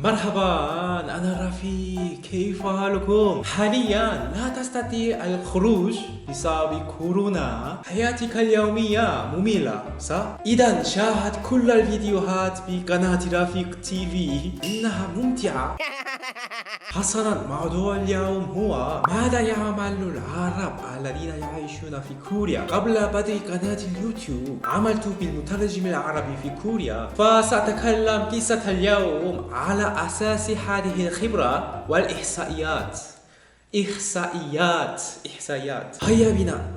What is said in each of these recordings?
مرحبا، أنا رفيق، كيف حالكم؟ حاليا لا تستطيع الخروج بسبب كورونا. حياتك اليومية مملة، صح؟ إذا شاهد كل الفيديوهات بقناة رفيق تي في، إنها ممتعة. حسنا، موضوع اليوم هو ماذا يعمل العرب الذين يعيشون في كوريا؟ قبل بدء قناة اليوتيوب عملت بالمترجم العربي في كوريا، فسأتكلم قصة اليوم على أساس هذه الخبرة والإحصائيات. إحصائيات. هيا بنا.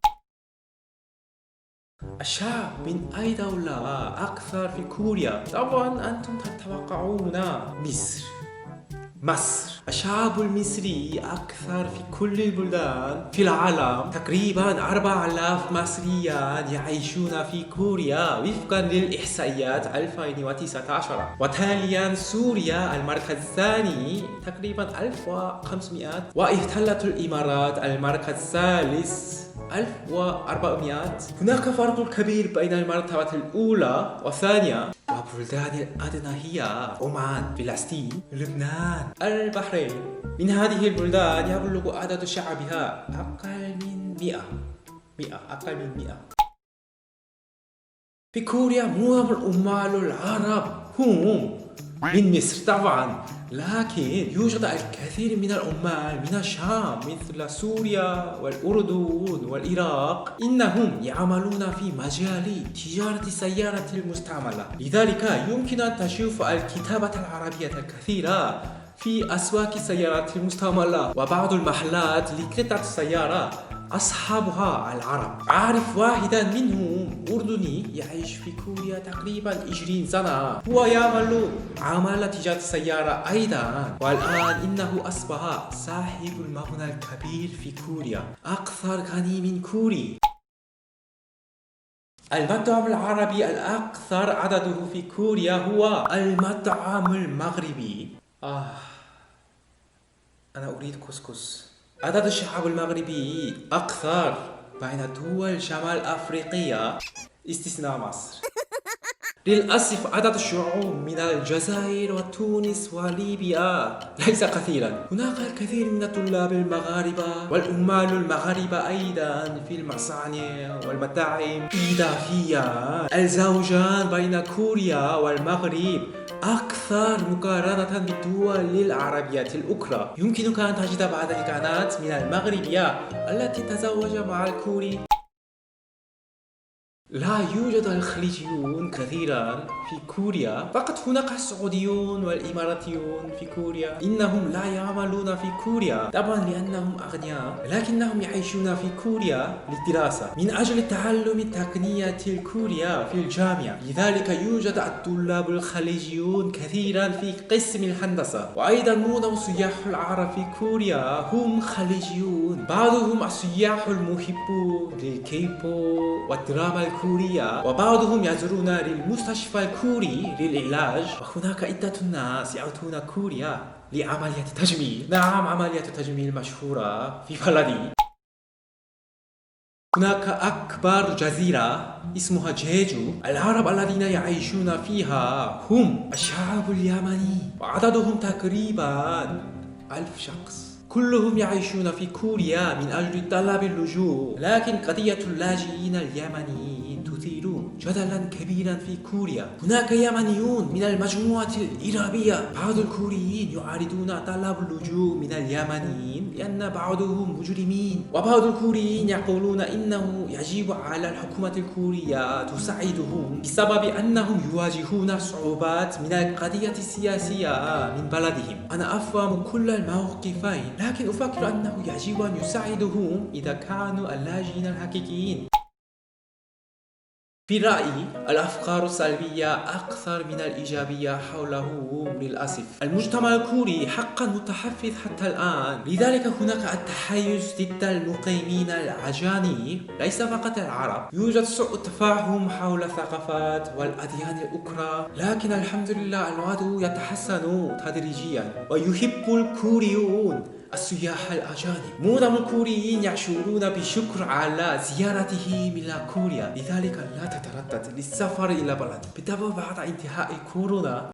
الشعب من أي دولة أكثر في كوريا؟ طبعا أنتم تتوقعون مصر. الشعب المصري أكثر في كل البلدان في العالم. تقريبا 4000 مصريا يعيشون في كوريا وفقا للإحصائيات 2019. وتاليا سوريا المركز الثاني تقريبا 1500، واحتلت الإمارات المركز الثالث 1400. هناك فرق كبير بين المرتبة الأولى والثانية. وبلدان الأدنى هي عمان، فلسطين، لبنان، البحرين. من هذه البلدان يبلغ عدد شعبها أقل من 100. في كوريا معظم العمال العرب هم من مصر طبعا، لكن يوجد الكثير من العمال من الشام مثل سوريا والأردن والعراق. إنهم يعملون في مجال تجارة السيارة المستعملة، لذلك يمكن أن تشوف الكتابة العربية الكثيرة في أسواق السيارات المستعملة، وبعض المحلات لقطع السيارة أصحابها العرب. أعرف واحدا منهم أردني يعيش في كوريا تقريبا 20 سنة. هو يعمل عمل تجارة السيارة أيضا، والآن إنه أصبح صاحب المبنى الكبير في كوريا، أكثر غني من كوري. المطعم العربي الأكثر عدده في كوريا هو المطعم المغربي. أنا أريد كسكس. عدد الشعب المغربي أكثر بين دول شمال أفريقيا استثناء مصر. للأسف عدد الشعوب من الجزائر وتونس وليبيا ليس كثيرا. هناك الكثير من الطلاب المغاربة والعمال المغاربة أيضا في المصانع والمطاعم. إضافيا الزوجان بين كوريا والمغرب أكثر مقارنة بالدول العربية الأخرى. يمكنك أن تجد بعض القنوات من المغربية التي تزوج مع الكوري. لا يوجد الخليجيون كثيرا في كوريا، فقط هناك السعوديون والإماراتيون في كوريا. إنهم لا يعملون في كوريا طبعا لأنهم أغنياء، لكنهم يعيشون في كوريا للدراسة من أجل تعلم التقنية الكورية في الجامعة. لذلك يوجد الطلاب الخليجيون كثيرا في قسم الهندسة. وأيضا معظم السياح العرب في كوريا هم خليجيون. بعضهم السياح المحبون للكيبوب والدراما الكورية، وبعضهم يزورون للمستشفى الكوري للعلاج. وهناك عدة ناس يأتون كوريا لعملية تجميل. نعم، عملية تجميل مشهورة في بلدي. هناك أكبر جزيرة اسمها جيجو. العرب الذين يعيشون فيها هم الشعب اليمني، وعددهم تقريبا 1000 شخص. كلهم يعيشون في كوريا من أجل طلب اللجوء، لكن قضية اللاجئين اليمنيين تثير جدلا كبيرا في كوريا. هناك يمنيون من المجموعة الإرهابية. بعض الكوريين يعارضون طلب اللجوء من اليمنيين لأن بعضهم مجرمين، وبعض الكوريين يقولون إنه يجب على الحكومة الكورية تساعدهم بسبب أنهم يواجهون صعوبات من القضية السياسية من بلدهم. أنا أفهم كل الموقفين، لكن أفكر أنه يجب أن يساعدهم إذا كانوا اللاجئين الحقيقيين. في رأيي الأفكار السلبية أكثر من الإيجابية حولهم للأسف. المجتمع الكوري حقا متحفظ حتى الآن، لذلك هناك التحيز ضد المقيمين الأجانب، ليس فقط العرب. يوجد سوء تفاهم حول الثقافات والأديان الأخرى، لكن الحمد لله الوضع يتحسن تدريجيا. ويحب الكوريون السياح الأجانب. معظم الكوريين يشعرون بالشكر على زيارتهم إلى كوريا، لذلك لا تتردد للسفر إلى بلد. بالطبع بعد انتهاء كورونا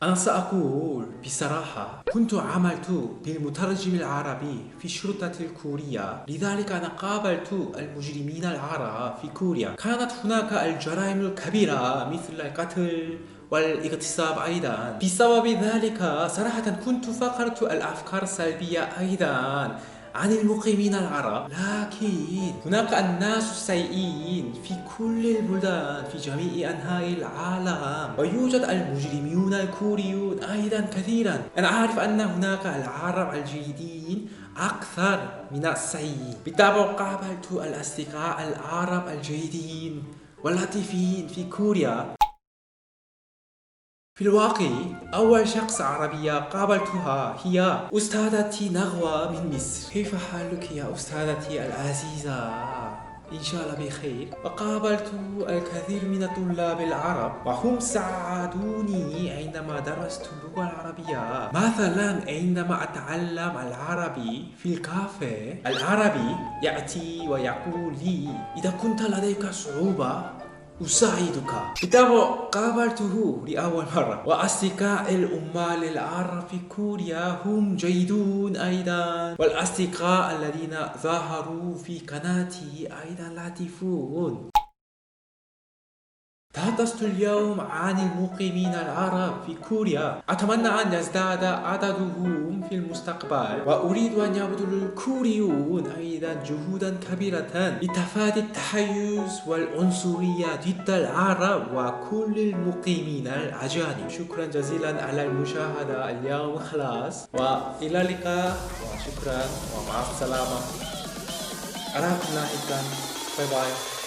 أنا سأقول بصراحة كنت عملت بالمترجم العربي في الشرطة الكورية، لذلك أنا قابلت المجرمين العرب في كوريا. كانت هناك الجرائم الكبيرة مثل القتل والاغتصاب أيضا. بسبب ذلك صراحة كنت فكرت الأفكار السلبية أيضا عن المقيمين العرب، لكن هناك الناس السيئين في كل البلدان في جميع أنحاء العالم، ويوجد المجرمون الكوريون أيضا كثيرا. أنا أعرف أن هناك العرب الجيدين أكثر من السيئين. بالطبع قابلت الأصدقاء العرب الجيدين واللطيفين في كوريا. في الواقع أول شخص عربية قابلتها هي أستاذتي نغوى من مصر. كيف حالك يا أستاذتي العزيزة؟ إن شاء الله بخير. وقابلت الكثير من الطلاب العرب وهم ساعدوني عندما درست اللغة العربية. مثلا عندما أتعلم العربي في الكافيه، العربي يأتي ويقول لي إذا كنت لديك صعوبة أساعدك. بالطبع قابلته لأول مرة. وأصدقاء العمال العرب في كوريا هم جيدون أيضا، والأصدقاء الذين ظهروا في قناتي أيضا لطيفون. تحدثت اليوم عن المقيمين العرب في كوريا. أتمنى أن يزداد عددهم في المستقبل، وأريد أن يبذل الكوريون أيضا جهودا كبيرة لتفادي التحيز والعنصرية ضد العرب وكل المقيمين الأجانب. شكرا جزيلا على المشاهدة اليوم. خلاص، وإلى اللقاء، وشكرا ومع السلامة. أراكم لاحقا. باي باي.